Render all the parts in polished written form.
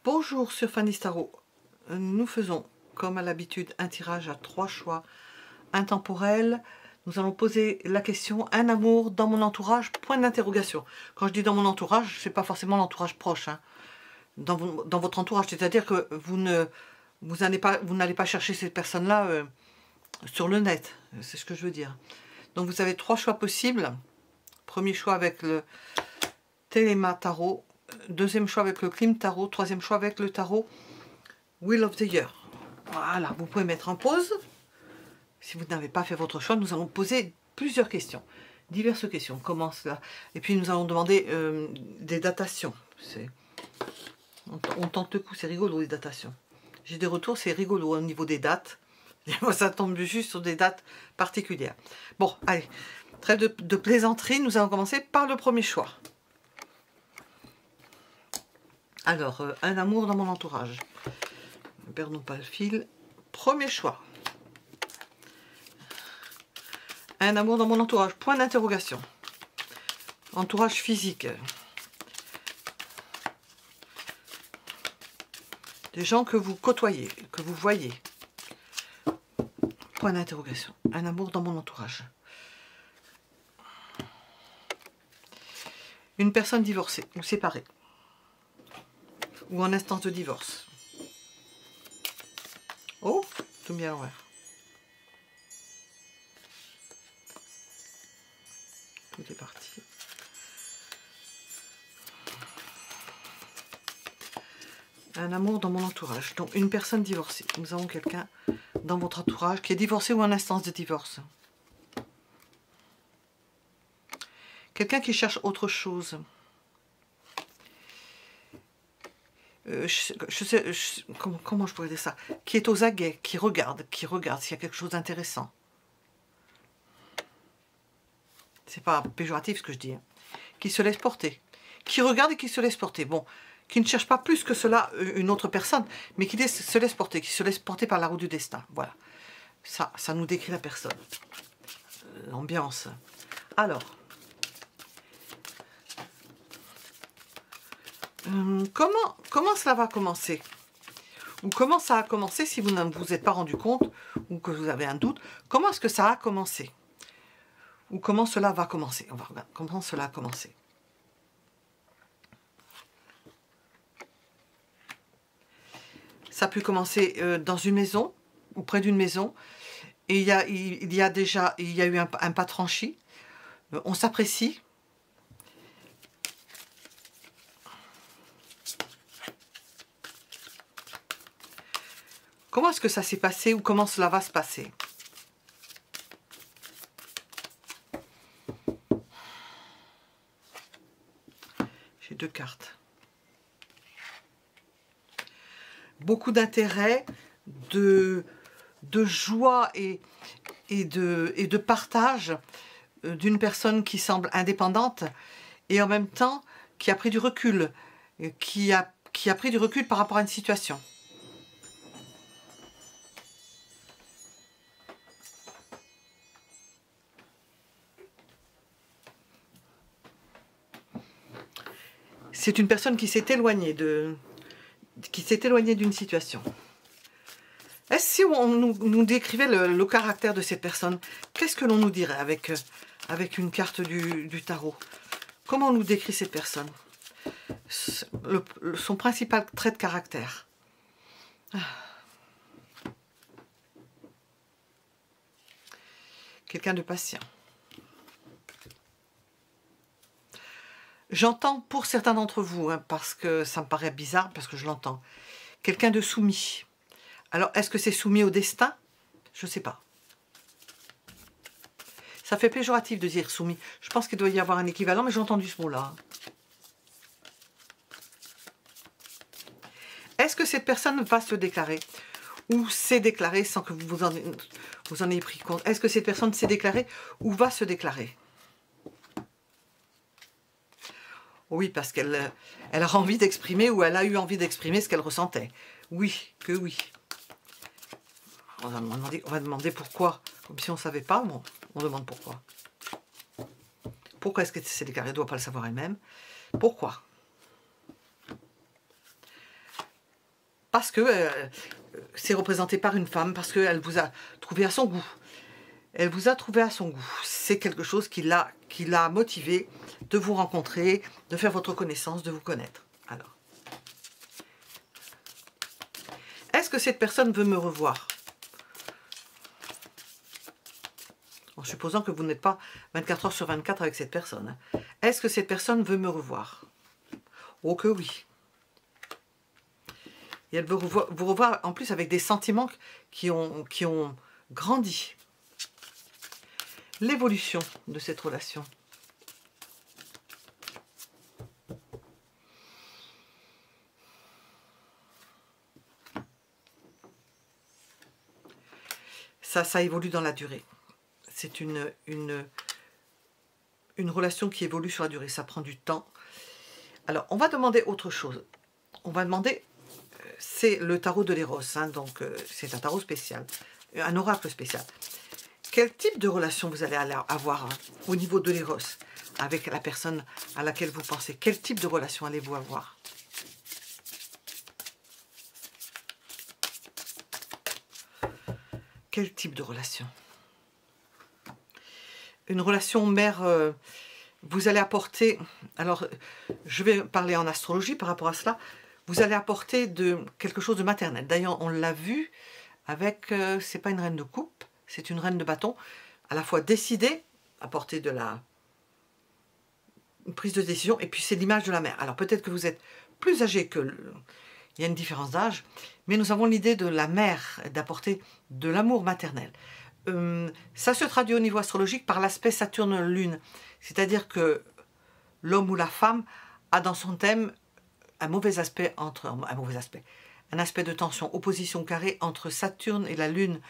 Bonjour sur Fanny's Tarot. Nous faisons, comme à l'habitude, un tirage à 3 choix intemporels. Nous allons poser la question: un amour dans mon entourage? Point d'interrogation. Quand je dis dans mon entourage, c'est pas forcément l'entourage proche. Hein. Dans votre entourage, c'est-à-dire que vous n'allez pas chercher cette personne-là sur le net. C'est ce que je veux dire. Donc vous avez 3 choix possibles. Premier choix avec le Telema Tarot. Deuxième choix avec le Klim Tarot. Troisième choix avec le tarot Wheel of the Year. Voilà, vous pouvez mettre en pause. Si vous n'avez pas fait votre choix, nous allons poser plusieurs questions. Diverses questions. Comment cela? Et puis nous allons demander des datations. On tente le coup, c'est rigolo les datations. J'ai des retours, c'est rigolo au niveau des dates. Ça tombe juste sur des dates particulières. Bon, allez, trêve de plaisanterie, nous allons commencer par le premier choix. Alors, un amour dans mon entourage. Ne perdons pas le fil. Premier choix. Un amour dans mon entourage. Point d'interrogation. Entourage physique. Des gens que vous côtoyez, que vous voyez. Point d'interrogation. Un amour dans mon entourage. Une personne divorcée ou séparée. Ou en instance de divorce. Oh, tout mis à l'envers. Tout est parti. Un amour dans mon entourage. Donc une personne divorcée. Nous avons quelqu'un dans votre entourage qui est divorcé ou en instance de divorce. Quelqu'un qui cherche autre chose. Comment je pourrais dire ça? Qui est aux aguets, qui regarde s'il y a quelque chose d'intéressant. C'est pas péjoratif ce que je dis. Hein. Qui se laisse porter. Qui regarde et qui se laisse porter. Bon, qui ne cherche pas plus que cela une autre personne, mais qui se laisse porter, qui se laisse porter par la roue du destin. Voilà. Ça nous décrit la personne. L'ambiance. Alors. Comment cela va commencer? Ou comment ça a commencé si vous ne vous êtes pas rendu compte ou que vous avez un doute? Comment est-ce que ça a commencé? Ou comment cela va commencer? On va regarder comment cela a commencé. Ça a pu commencer dans une maison ou près d'une maison. Et il y a eu un pas de franchi. On s'apprécie. Comment est-ce que ça s'est passé ou comment cela va se passer? J'ai 2 cartes. Beaucoup d'intérêt, de joie et de partage d'une personne qui semble indépendante et en même temps qui a pris du recul, qui a pris du recul par rapport à une situation. C'est une personne qui s'est éloignée d'une situation. Est-ce si on nous décrivait le caractère de cette personne, qu'est-ce que l'on nous dirait avec une carte du tarot? Comment on nous décrit cette personne? Son principal trait de caractère. Quelqu'un de patient. J'entends pour certains d'entre vous, hein, parce que ça me paraît bizarre, parce que je l'entends, quelqu'un de soumis. Alors, est-ce que c'est soumis au destin? Je ne sais pas. Ça fait péjoratif de dire soumis. Je pense qu'il doit y avoir un équivalent, mais j'ai entendu ce mot-là. Est-ce que cette personne va se déclarer? Ou s'est déclarée sans que vous en ayez pris compte? Est-ce que cette personne s'est déclarée ou va se déclarer? Oui, parce qu'elle a envie d'exprimer ou elle a eu envie d'exprimer ce qu'elle ressentait. Oui, que oui. On va demander pourquoi. Comme si on ne savait pas, bon, on demande pourquoi. Pourquoi est-ce qu'elle s'est déclarée? Elle ne doit pas le savoir elle-même. Pourquoi? parce que c'est représenté par une femme, parce qu'elle vous a trouvé à son goût. Elle vous a trouvé à son goût. C'est quelque chose qui l'a motivé de vous rencontrer, de faire votre connaissance, de vous connaître. Alors, est-ce que cette personne veut me revoir? En supposant que vous n'êtes pas 24 heures sur 24 avec cette personne. Est-ce que cette personne veut me revoir? Oh que oui. Et elle veut vous revoir en plus avec des sentiments qui ont grandi. L'évolution de cette relation. Ça évolue dans la durée. C'est une relation qui évolue sur la durée. Ça prend du temps. Alors, on va demander autre chose. On va demander, c'est le tarot de l'Éros, hein, donc c'est un tarot spécial, un oracle spécial. Quel type de relation vous allez avoir hein, au niveau de l'Éros avec la personne à laquelle vous pensez? Quel type de relation allez-vous avoir? Quel type de relation? Une relation mère, vous allez apporter, alors je vais parler en astrologie par rapport à cela, vous allez apporter quelque chose de maternel. D'ailleurs, on l'a vu avec, c'est pas une reine de coupe, c'est une reine de bâton, à la fois décidée, apporter une prise de décision, et puis c'est l'image de la mère. Alors peut-être que vous êtes plus âgé que... Il y a une différence d'âge, mais nous avons l'idée de la mère, d'apporter de l'amour maternel. Ça se traduit au niveau astrologique par l'aspect Saturne-Lune. C'est-à-dire que l'homme ou la femme a dans son thème un aspect de tension, opposition carrée entre Saturne et la Lune,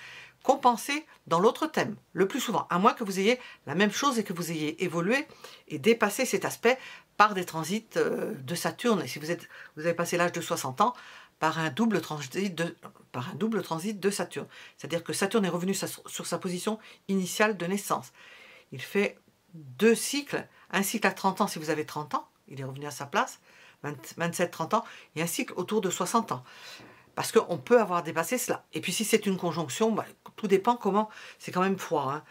compensé dans l'autre thème, le plus souvent, à moins que vous ayez la même chose et que vous ayez évolué et dépassé cet aspect par des transits de Saturne. Et si vous avez passé l'âge de 60 ans, par un double transit de Saturne. C'est-à-dire que Saturne est revenu sur sa position initiale de naissance. Il fait 2 cycles, un cycle à 30 ans si vous avez 30 ans, il est revenu à sa place, 27-30 ans, et un cycle autour de 60 ans. Parce qu'on peut avoir dépassé cela. Et puis si c'est une conjonction, bah, tout dépend comment, c'est quand même froid. Hein.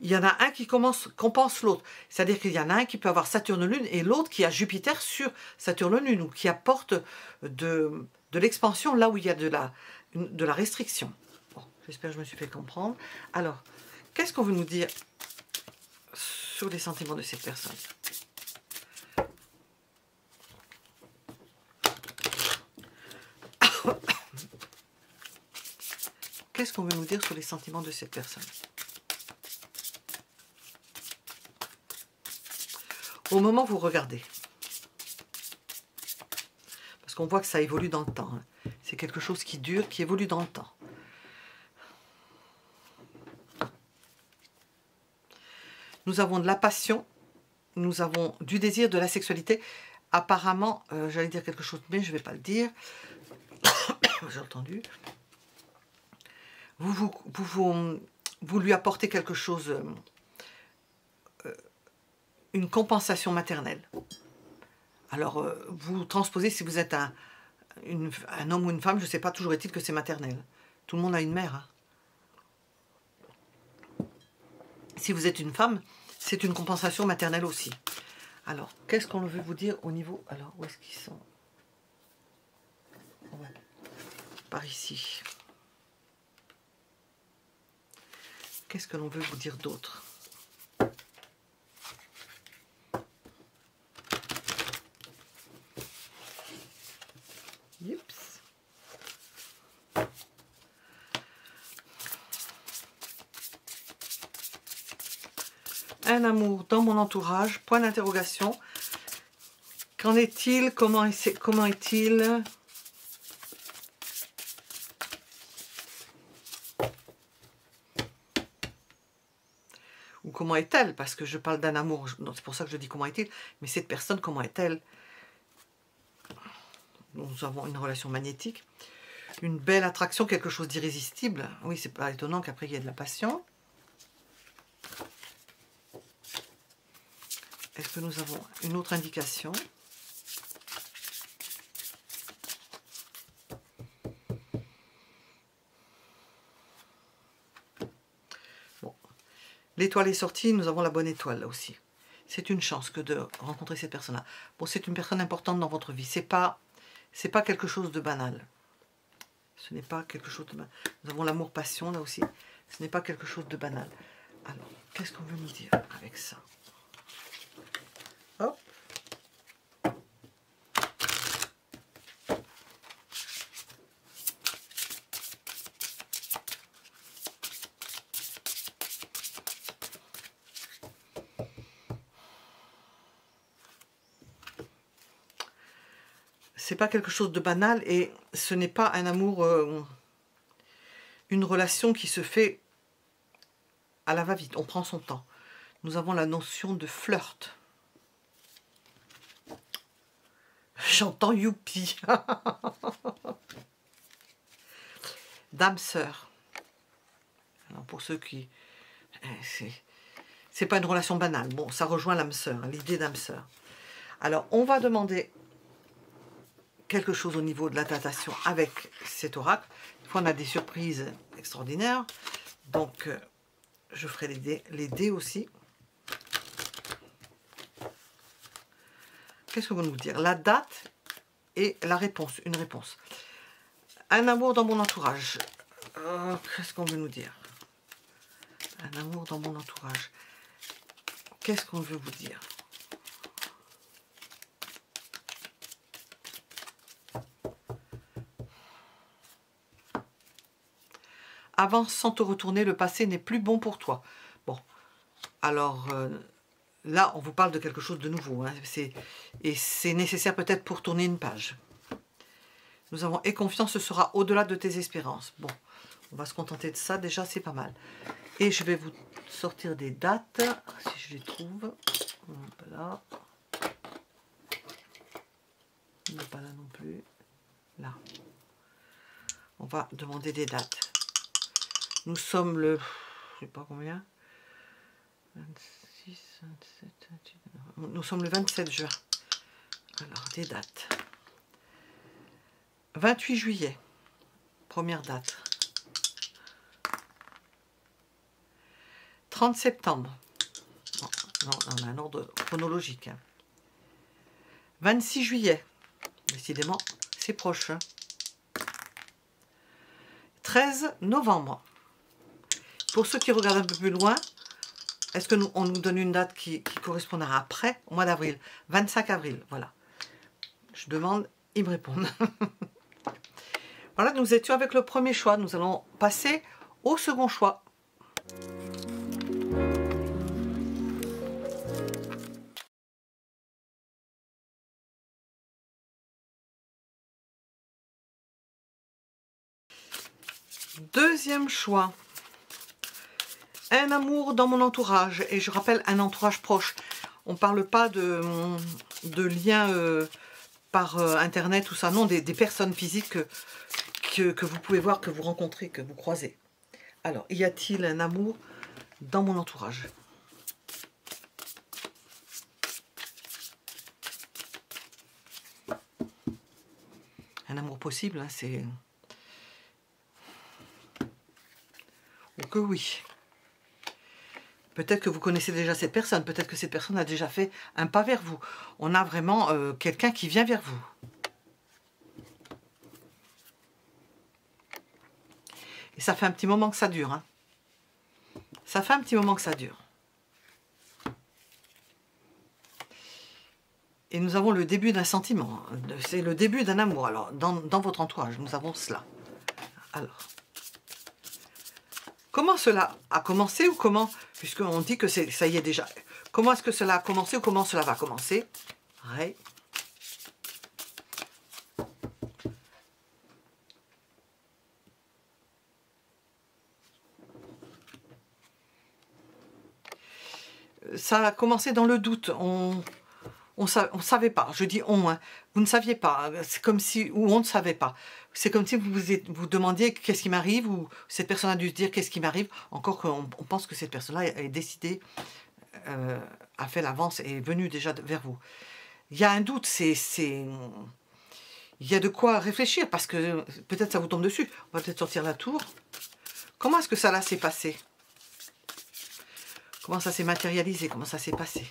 Il y en a un qui compense l'autre. C'est-à-dire qu'il y en a un qui peut avoir Saturne-Lune et l'autre qui a Jupiter sur Saturne-Lune, ou qui apporte de l'expansion là où il y a de la restriction. Bon, j'espère que je me suis fait comprendre. Alors, qu'est-ce qu'on veut nous dire sur les sentiments de cette personne? Qu'est-ce qu'on veut nous dire sur les sentiments de cette personne? Au moment où vous regardez. Parce qu'on voit que ça évolue dans le temps. Hein. C'est quelque chose qui dure, qui évolue dans le temps. Nous avons de la passion, nous avons du désir, de la sexualité. Apparemment, j'allais dire quelque chose, mais je ne vais pas le dire. J'ai entendu. Vous lui apportez quelque chose, une compensation maternelle. Alors, vous transposez, si vous êtes un homme ou une femme, je ne sais pas, toujours est-il que c'est maternel. Tout le monde a une mère. Hein. Si vous êtes une femme, c'est une compensation maternelle aussi. Alors, qu'est-ce qu'on veut vous dire au niveau... Alors, où est-ce qu'ils sont? Ouais. Par ici. Qu'est-ce que l'on veut vous dire d'autre? Oups. Un amour dans mon entourage, point d'interrogation. Qu'en est-il? Comment est-il? Ou comment est-elle? Parce que je parle d'un amour, c'est pour ça que je dis comment est-il. Mais cette personne, comment est-elle? Nous avons une relation magnétique, une belle attraction, quelque chose d'irrésistible. Oui, c'est pas étonnant qu'après il y ait de la passion. Est-ce que nous avons une autre indication? L'étoile est sortie, nous avons la bonne étoile là aussi. C'est une chance que de rencontrer cette personne-là. Bon, c'est une personne importante dans votre vie. C'est pas quelque chose de banal. Ce n'est pas quelque chose de banal. Nous avons l'amour-passion là aussi. Ce n'est pas quelque chose de banal. Alors, qu'est-ce qu'on veut nous dire avec ça? Hop. C'est pas quelque chose de banal et ce n'est pas un amour, une relation qui se fait à la va-vite. On prend son temps. Nous avons la notion de flirt. J'entends youpi. Dame sœur. Alors pour ceux qui... C'est pas une relation banale. Bon, ça rejoint l'âme sœur, l'idée d'âme sœur. Alors, on va demander quelque chose au niveau de la datation avec cet oracle. Des fois, on a des surprises extraordinaires. Donc, je ferai les dés aussi. Qu'est-ce qu'on va nous dire? La date et la réponse, une réponse. Un amour dans mon entourage. Qu'est-ce qu'on veut nous dire? Un amour dans mon entourage. Qu'est-ce qu'on veut vous dire? Avance sans te retourner, le passé n'est plus bon pour toi. Bon, alors là, on vous parle de quelque chose de nouveau. Hein, et c'est nécessaire peut-être pour tourner une page. Nous avons et confiance, ce sera au-delà de tes espérances. Bon, on va se contenter de ça, déjà c'est pas mal. Et je vais vous sortir des dates, si je les trouve. Là. Il n'est pas là non plus. Là. On va demander des dates. Nous sommes le... je sais pas combien. 26, 27, 28... Nous sommes le 27 juin. Alors, des dates. 28 juillet. Première date. 30 septembre. Non, on a un ordre chronologique. 26 juillet. Décidément, c'est proche. 13 novembre. Pour ceux qui regardent un peu plus loin, est-ce que on nous donne une date qui correspondra après, au mois d'avril? 25 avril, voilà. Je demande, ils me répondent. Voilà, nous étions avec le premier choix. Nous allons passer au second choix. Deuxième choix. Un amour dans mon entourage. Et je rappelle, un entourage proche. On ne parle pas de liens par Internet, tout ça. Non, des personnes physiques que vous pouvez voir, que vous rencontrez, que vous croisez. Alors, y a-t-il un amour dans mon entourage? Un amour possible, hein, c'est... Ou que oui. Peut-être que vous connaissez déjà cette personne, peut-être que cette personne a déjà fait un pas vers vous. On a vraiment quelqu'un qui vient vers vous. Et ça fait un petit moment que ça dure. Hein. Ça fait un petit moment que ça dure. Et nous avons le début d'un sentiment. C'est le début d'un amour. Alors, dans votre entourage, nous avons cela. Alors, comment cela a commencé ou comment, puisqu'on dit que ça y est déjà, comment est-ce que cela a commencé ou comment cela va commencer? Ouais. Ça a commencé dans le doute. On savait pas. Je dis on. Hein. Vous ne saviez pas. C'est comme si, ou on ne savait pas. C'est comme si vous demandiez qu'est-ce qui m'arrive, ou cette personne a dû se dire qu'est-ce qui m'arrive. Encore qu'on pense que cette personne-là est décidée, a fait l'avance et est venue déjà vers vous. Il y a un doute. Il y a de quoi réfléchir parce que peut-être ça vous tombe dessus. On va peut-être sortir la tour. Comment est-ce que ça là s'est passé? Comment ça s'est matérialisé, comment ça s'est passé.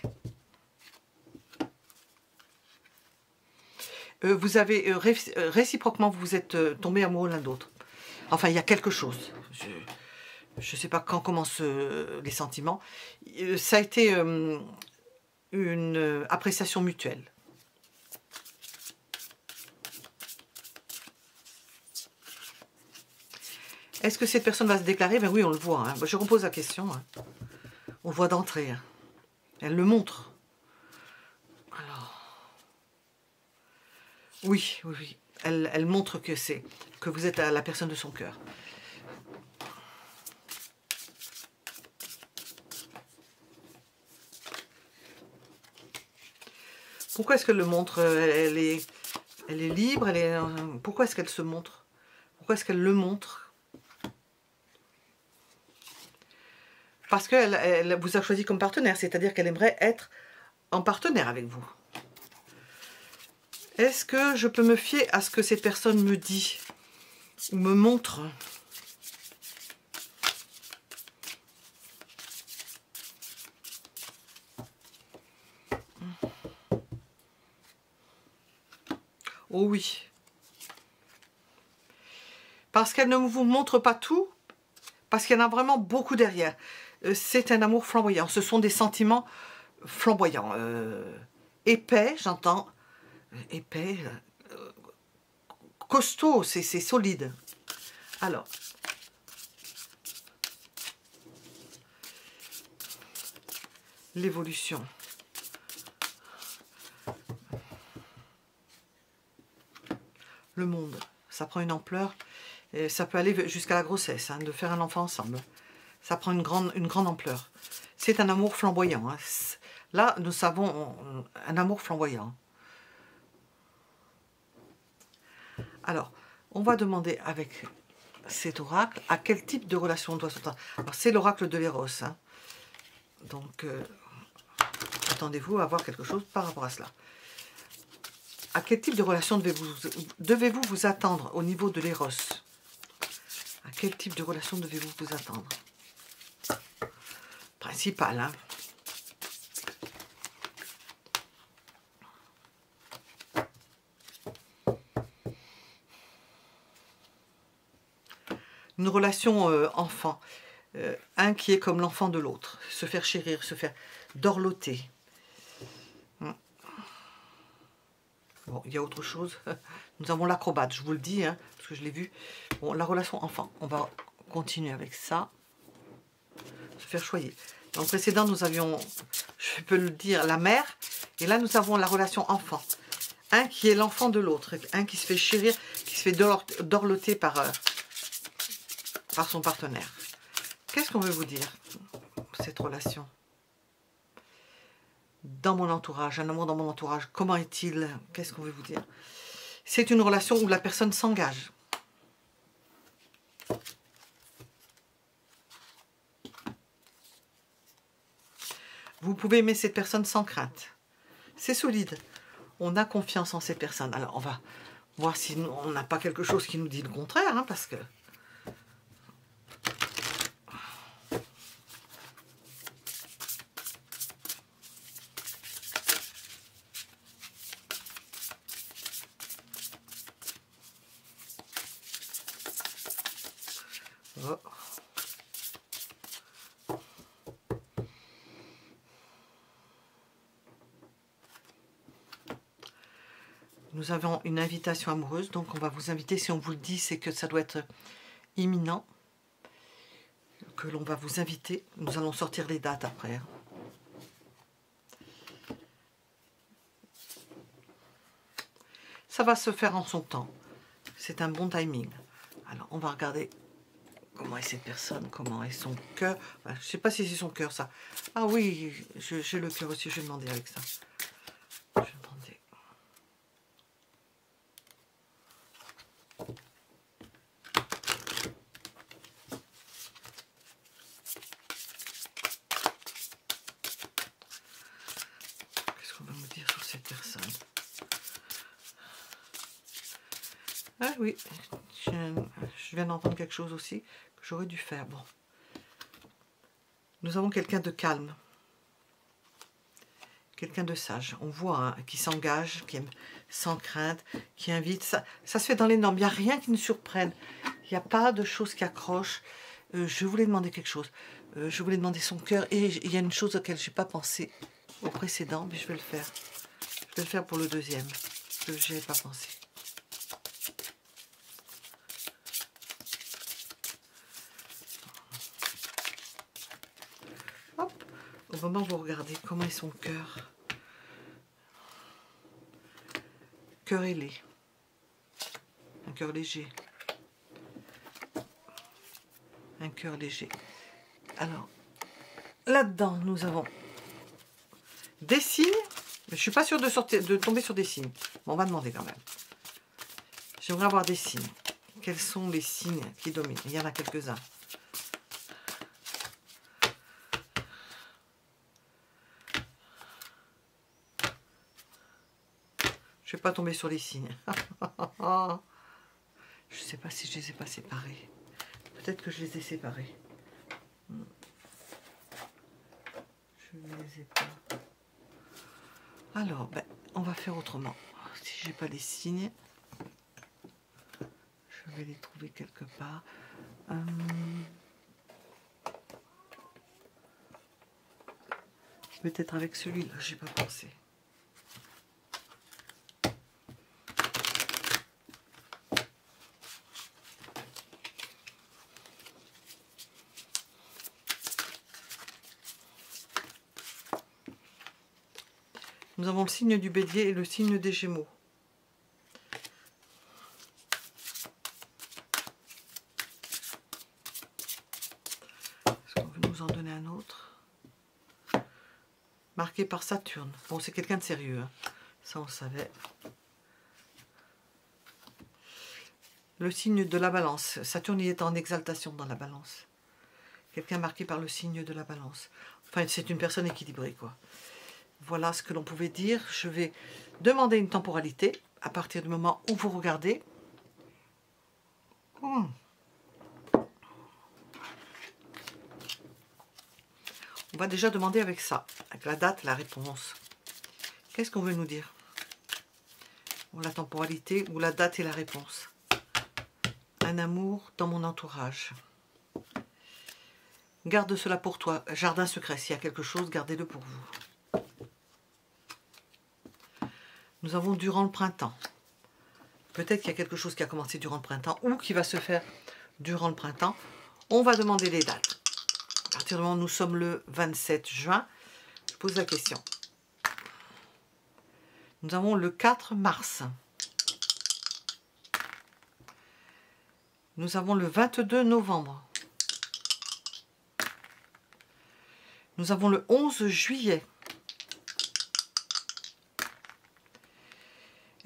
Vous avez réciproquement, vous vous êtes tombés amoureux l'un d'autre. Enfin, il y a quelque chose. Je ne sais pas quand commencent les sentiments. Ça a été une appréciation mutuelle. Est-ce que cette personne va se déclarer? Ben oui, on le voit. Hein. Je repose la question. Hein. On le voit d'entrée. Hein. Elle le montre. Alors, oui, oui, oui. Elle montre que vous êtes la personne de son cœur. Pourquoi est-ce qu'elle le montre? Elle est libre. Pourquoi est-ce qu'elle se montre? Pourquoi est-ce qu'elle le montre? Parce qu'elle vous a choisi comme partenaire, c'est-à-dire qu'elle aimerait être en partenaire avec vous. Est-ce que je peux me fier à ce que cette personne me dit ou me montre? Oh oui. Parce qu'elle ne vous montre pas tout, parce qu'il y en a vraiment beaucoup derrière. C'est un amour flamboyant, ce sont des sentiments flamboyants. Épais, j'entends. Épais, costaud, c'est solide. Alors, l'évolution. Le monde, ça prend une ampleur, et ça peut aller jusqu'à la grossesse, hein, de faire un enfant ensemble. Ça prend une grande ampleur. C'est un amour flamboyant. Hein. Là, nous savons un amour flamboyant. Alors, on va demander avec cet oracle à quel type de relation on doit s'attendre. Alors, c'est l'oracle de l'Éros. Hein. Donc, attendez-vous à voir quelque chose par rapport à cela. À quel type de relation devez-vous vous attendre au niveau de l'Éros? À quel type de relation devez-vous vous attendre? Principal, hein. Une relation enfant. Un qui est comme l'enfant de l'autre. Se faire chérir, se faire dorloter. Bon, il y a autre chose. Nous avons l'acrobate, je vous le dis, hein, parce que je l'ai vu. Bon, la relation enfant. On va continuer avec ça. Se faire choyer. Dans le précédent, nous avions, je peux le dire, la mère. Et là, nous avons la relation enfant. Un qui est l'enfant de l'autre. Un qui se fait chérir, qui se fait dorloter par son partenaire. Qu'est-ce qu'on veut vous dire, cette relation? Dans mon entourage, un amour dans mon entourage, comment est-il? Qu'est-ce qu'on veut vous dire? C'est une relation où la personne s'engage. Vous pouvez aimer cette personne sans crainte. C'est solide. On a confiance en cette personne. Alors, on va voir si on n'a pas quelque chose qui nous dit le contraire, hein, parce que... Oh. Nous avons une invitation amoureuse, donc on va vous inviter. Si on vous le dit, c'est que ça doit être imminent, que l'on va vous inviter. Nous allons sortir les dates après. Ça va se faire en son temps. C'est un bon timing. Alors, on va regarder comment est cette personne, comment est son cœur. Enfin, je ne sais pas si c'est son cœur, ça. Ah oui, j'ai le cœur aussi, je vais demander avec ça. Je vais demander. Qu'est-ce qu'on va me dire sur cette personne? Ah oui, je viens d'entendre quelque chose aussi que j'aurais dû faire. Bon. Nous avons quelqu'un de calme. Quelqu'un de sage, on voit, hein, qui s'engage, qui aime sans crainte, qui invite. Ça se fait dans les normes, il n'y a rien qui nous surprenne. Il n'y a pas de choses qui accrochent. Je voulais demander quelque chose. Je voulais demander son cœur. Et il y a une chose auquel je n'ai pas pensé au précédent, mais je vais le faire. Je vais le faire pour le deuxième, que je n'y ai pas pensé. Hop. Au moment où vous regardez, comment est son cœur? Cœur ailé. Un cœur léger. Un cœur léger. Alors, là-dedans, nous avons des signes. Je ne suis pas sûre de tomber sur des signes. Bon, on va demander quand même. J'aimerais avoir des signes. Quels sont les signes qui dominent? Il y en a quelques-uns. Je ne vais pas tomber sur les signes. Je ne sais pas si je les ai pas séparés. Peut-être que je les ai séparés. Je ne les ai pas. Alors, ben, on va faire autrement. Si je n'ai pas les signes, je vais les trouver quelque part. Peut-être avec celui-là, je n'ai pas pensé. Nous avons le signe du Bélier et le signe des Gémeaux. Est-ce qu'on veut nous en donner un autre? Marqué par Saturne. Bon, c'est quelqu'un de sérieux, hein. Ça, on savait. Le signe de la Balance. Saturne y est en exaltation dans la Balance. Quelqu'un marqué par le signe de la Balance. Enfin, c'est une personne équilibrée, quoi. Voilà ce que l'on pouvait dire. Je vais demander une temporalité à partir du moment où vous regardez. On va déjà demander avec ça, avec la date, la réponse. Qu'est-ce qu'on veut nous dire? Ou la temporalité, ou la date et la réponse. Un amour dans mon entourage. Garde cela pour toi. Jardin secret. S'il y a quelque chose, gardez-le pour vous. Nous avons durant le printemps. Peut-être qu'il y a quelque chose qui a commencé durant le printemps ou qui va se faire durant le printemps. On va demander les dates. À partir du moment où nous sommes le 27 juin, je pose la question. Nous avons le 4 mars. Nous avons le 22 novembre. Nous avons le 11 juillet.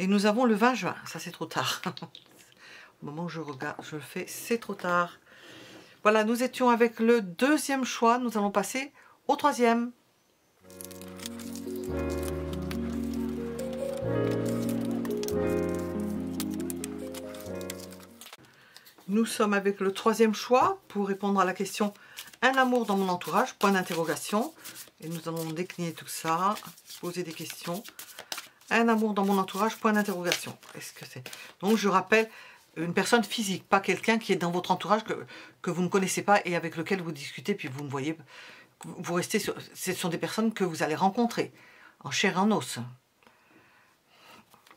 Et nous avons le 20 juin. Ça, c'est trop tard. Au moment où je regarde, je le fais, c'est trop tard. Voilà, nous étions avec le deuxième choix. Nous allons passer au troisième. Nous sommes avec le troisième choix pour répondre à la question « Un amour dans mon entourage ?» point d'interrogation. Et nous allons décliner tout ça, poser des questions. Un amour dans mon entourage, point d'interrogation. Est-ce que c'est... Donc je rappelle, une personne physique, pas quelqu'un qui est dans votre entourage que vous ne connaissez pas et avec lequel vous discutez, puis vous ne voyez... Vous restez sur... Ce sont des personnes que vous allez rencontrer, en chair et en os.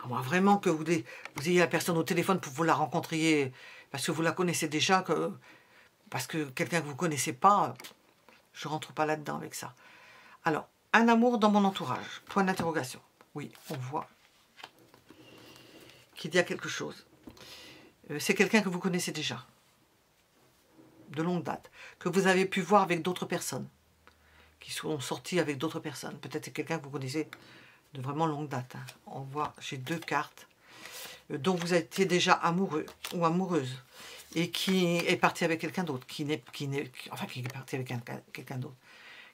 À moins vraiment que vous ayez la personne au téléphone pour que vous la rencontriez, parce que vous la connaissez déjà, parce que quelqu'un que vous ne connaissez pas, je ne rentre pas là-dedans avec ça. Alors, un amour dans mon entourage, point d'interrogation. Oui, on voit qu'il y a quelque chose. C'est quelqu'un que vous connaissez déjà, de longue date, que vous avez pu voir avec d'autres personnes, qui sont sortis avec d'autres personnes. Peut-être c'est quelqu'un que vous connaissez de vraiment longue date. Hein. On voit, j'ai deux cartes, dont vous étiez déjà amoureux ou amoureuse, et qui est parti avec quelqu'un d'autre, qui est parti avec quelqu'un d'autre,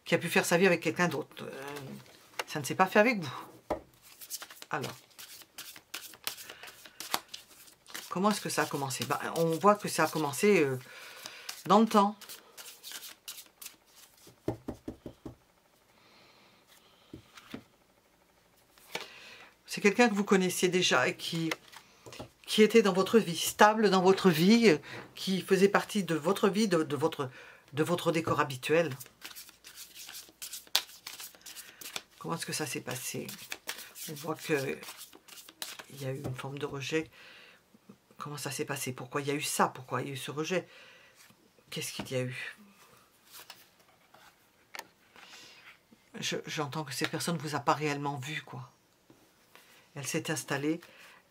qui a pu faire sa vie avec quelqu'un d'autre. Ça ne s'est pas fait avec vous. Alors, comment est-ce que ça a commencé? Ben, on voit que ça a commencé dans le temps. quelqu'un que vous connaissiez déjà et qui était dans votre vie, stable dans votre vie, qui faisait partie de votre vie, de votre décor habituel. Comment est-ce que ça s'est passé? On voit qu'il y a eu une forme de rejet. Comment ça s'est passé? Pourquoi il y a eu ça? Pourquoi il y a eu ce rejet? Qu'est-ce qu'il y a eu? J'entends que cette personne ne vous a pas réellement vu, quoi. Elle s'est installée.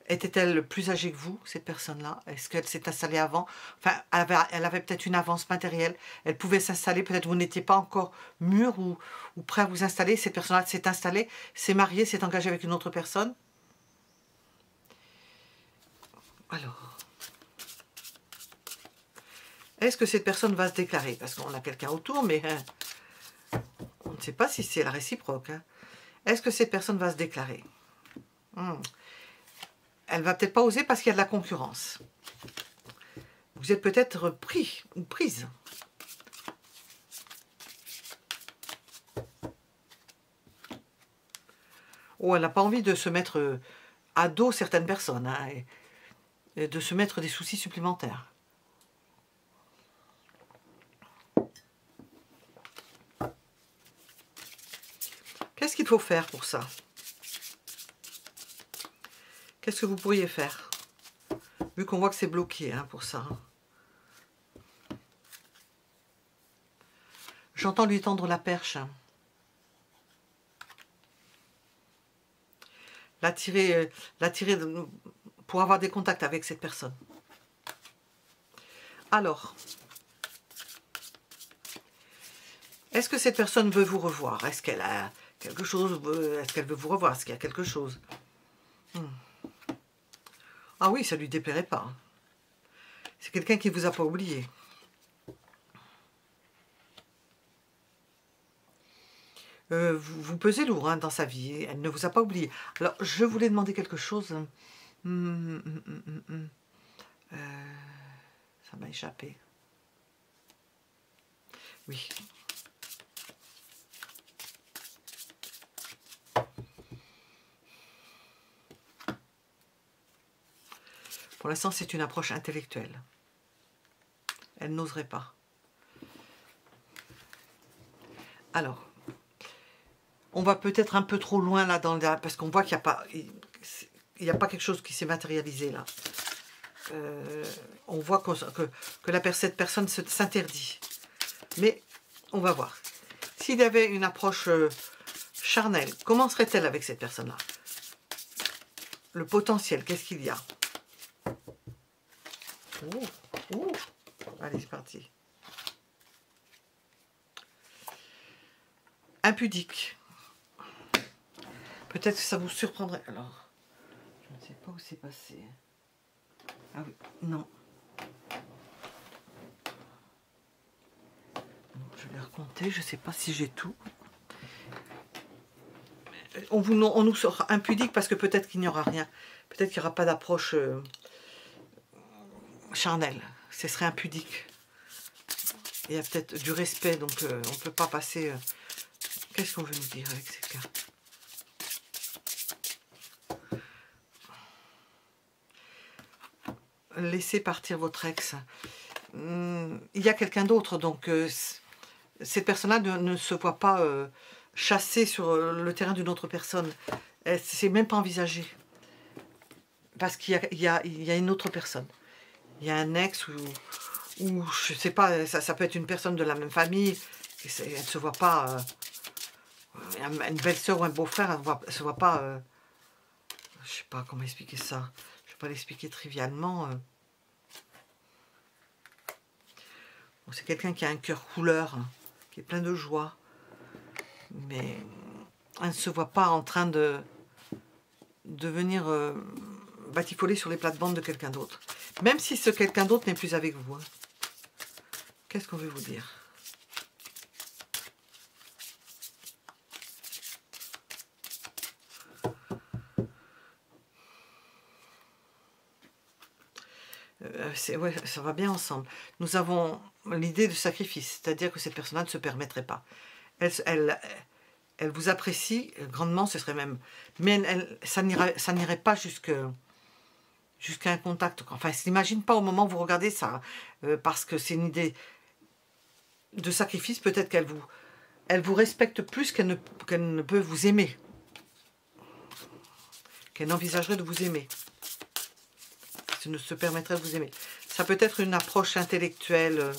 Était-elle plus âgée que vous, cette personne-là? Est-ce qu'elle s'est installée avant? Enfin, elle avait peut-être une avance matérielle. Elle pouvait s'installer. Peut-être vous n'étiez pas encore mûr ou prêt à vous installer. Cette personne-là s'est installée, s'est mariée, s'est engagée avec une autre personne. Alors, est-ce que cette personne va se déclarer? Parce qu'on a quelqu'un autour, mais on ne sait pas si c'est la réciproque. Hein. Est-ce que cette personne va se déclarer? Elle va peut-être pas oser parce qu'il y a de la concurrence. Vous êtes peut-être pris ou prise. Oh, elle n'a pas envie de se mettre à dos certaines personnes, hein, et de se mettre des soucis supplémentaires. Qu'est-ce qu'il faut faire pour ça? Qu'est-ce que vous pourriez faire? Vu qu'on voit que c'est bloqué hein, pour ça. J'entends lui tendre la perche. L'attirer pour avoir des contacts avec cette personne. Alors, est-ce que cette personne veut vous revoir? Est-ce qu'elle a quelque chose? Est-ce qu'elle veut vous revoir? Est-ce qu'il y a quelque chose? Ah oui, ça ne lui déplairait pas. C'est quelqu'un qui ne vous a pas oublié. Vous pesez lourd hein, dans sa vie. Elle ne vous a pas oublié. Alors, je voulais demander quelque chose. Ça m'a échappé. Oui. Pour l'instant, c'est une approche intellectuelle. Elle n'oserait pas. Alors, on va peut-être un peu trop loin là, parce qu'on voit qu'il n'y a pas quelque chose qui s'est matérialisé là. On voit que cette personne s'interdit. Mais on va voir. S'il y avait une approche charnelle, comment serait-elle avec cette personne-là? Le potentiel, qu'est-ce qu'il y a? Allez, c'est parti. Impudique. Peut-être que ça vous surprendrait. Alors, je ne sais pas où c'est passé. Ah oui, non. Je vais recompter, je ne sais pas si j'ai tout. On nous sort impudique parce que peut-être qu'il n'y aura rien. Peut-être qu'il n'y aura pas d'approche charnelle. Ce serait impudique. Il y a peut-être du respect, donc on ne peut pas passer... Qu'est-ce qu'on veut nous dire avec ces cartes? Laissez partir votre ex. Il y a quelqu'un d'autre, donc cette personne-là ne se voit pas chassée sur le terrain d'une autre personne. C'est même pas envisagé. Parce qu'il y a une autre personne. Il y a un ex ou je sais pas, ça peut être une personne de la même famille. Elle ne se voit pas... une belle-sœur ou un beau-frère, elle ne se voit pas... je sais pas comment expliquer ça. Je ne vais pas l'expliquer trivialement. Bon, c'est quelqu'un qui a un cœur couleur, hein, qui est plein de joie. Mais elle ne se voit pas en train de venir batifoler sur les plates-bandes de quelqu'un d'autre. Même si ce quelqu'un d'autre n'est plus avec vous. Hein. Qu'est-ce qu'on veut vous dire? Ouais, ça va bien ensemble. Nous avons l'idée de sacrifice, c'est-à-dire que cette personne-là ne se permettrait pas. Elle vous apprécie grandement, ce serait même... Mais ça n'irait pas jusqu'à un contact. Enfin, elle ne s'imagine pas au moment où vous regardez ça, parce que c'est une idée de sacrifice. Peut-être qu'elle vous respecte plus qu'elle ne peut vous aimer. Qu'elle envisagerait de vous aimer. Elle ne se permettrait de vous aimer. Ça peut être une approche intellectuelle.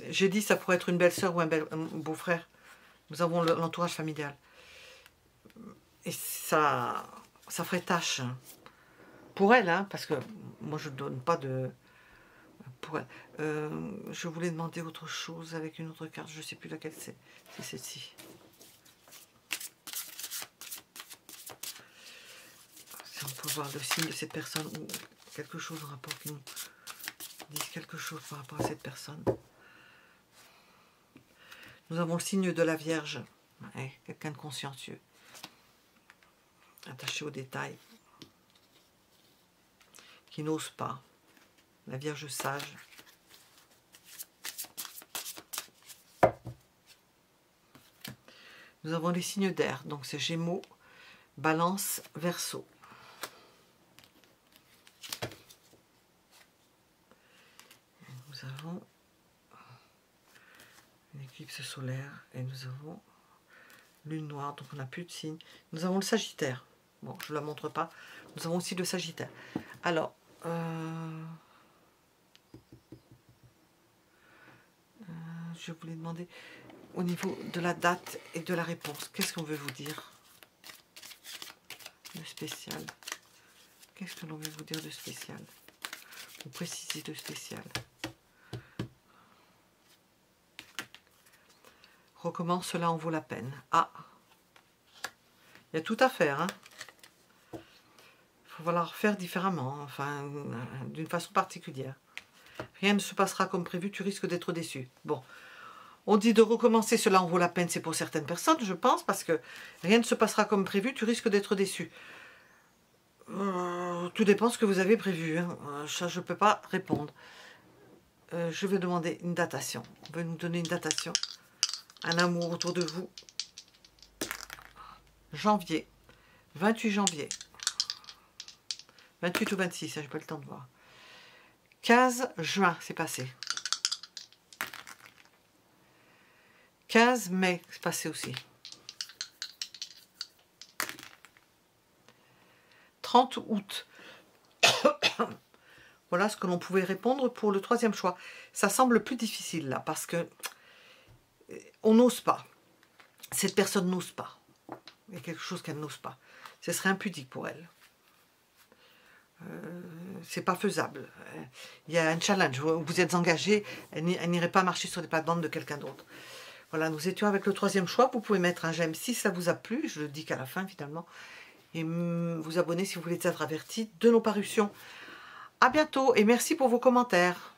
J'ai dit ça pourrait être une belle-sœur ou un beau-frère. Nous avons l'entourage familial. Et ça ferait tâche. Pour elle, hein, parce que moi je ne donne pas de... Pour elle. Je voulais demander autre chose avec une autre carte. Je ne sais plus laquelle c'est. C'est celle-ci. Si on peut voir le signe de cette personne ou quelque chose en rapport qui nous dise quelque chose par rapport à cette personne. Nous avons le signe de la Vierge. Ouais, quelqu'un de consciencieux. Attaché aux détails. Qui n'ose pas. La Vierge sage. Nous avons les signes d'air. Donc c'est Gémeaux, Balance, Verseau. Nous avons une éclipse solaire et nous avons lune noire, donc on n'a plus de signe. Nous avons le Sagittaire. Bon, je ne la montre pas. Nous avons aussi le Sagittaire. Alors, je voulais demander au niveau de la date et de la réponse. Qu'est-ce qu'on veut vous dire de spécial? Qu'est-ce que l'on veut vous dire de spécial? Ou préciser de spécial? Recommence, cela en vaut la peine. Ah, il y a tout à faire, hein. Il faut falloir faire différemment, enfin, d'une façon particulière. Rien ne se passera comme prévu, tu risques d'être déçu. Bon, on dit de recommencer, cela en vaut la peine, c'est pour certaines personnes, je pense, parce que rien ne se passera comme prévu, tu risques d'être déçu. Tout dépend de ce que vous avez prévu, hein. Ça, je ne peux pas répondre. Je vais demander une datation. On va nous donner une datation. Un amour autour de vous. Janvier. 28 janvier. 28 ou 26, j'ai pas le temps de voir. 15 juin, c'est passé. 15 mai, c'est passé aussi. 30 août. Voilà ce que l'on pouvait répondre pour le troisième choix. Ça semble plus difficile là, parce que on n'ose pas. Cette personne n'ose pas. Il y a quelque chose qu'elle n'ose pas. Ce serait impudique pour elle. C'est pas faisable. Il y a un challenge. Vous êtes engagé, elle n'irait pas marcher sur les plates-bandes de quelqu'un d'autre. Voilà, nous étions avec le troisième choix. Vous pouvez mettre un j'aime si ça vous a plu. Je le dis qu'à la fin finalement. Et vous abonner si vous voulez être averti de nos parutions. À bientôt et merci pour vos commentaires.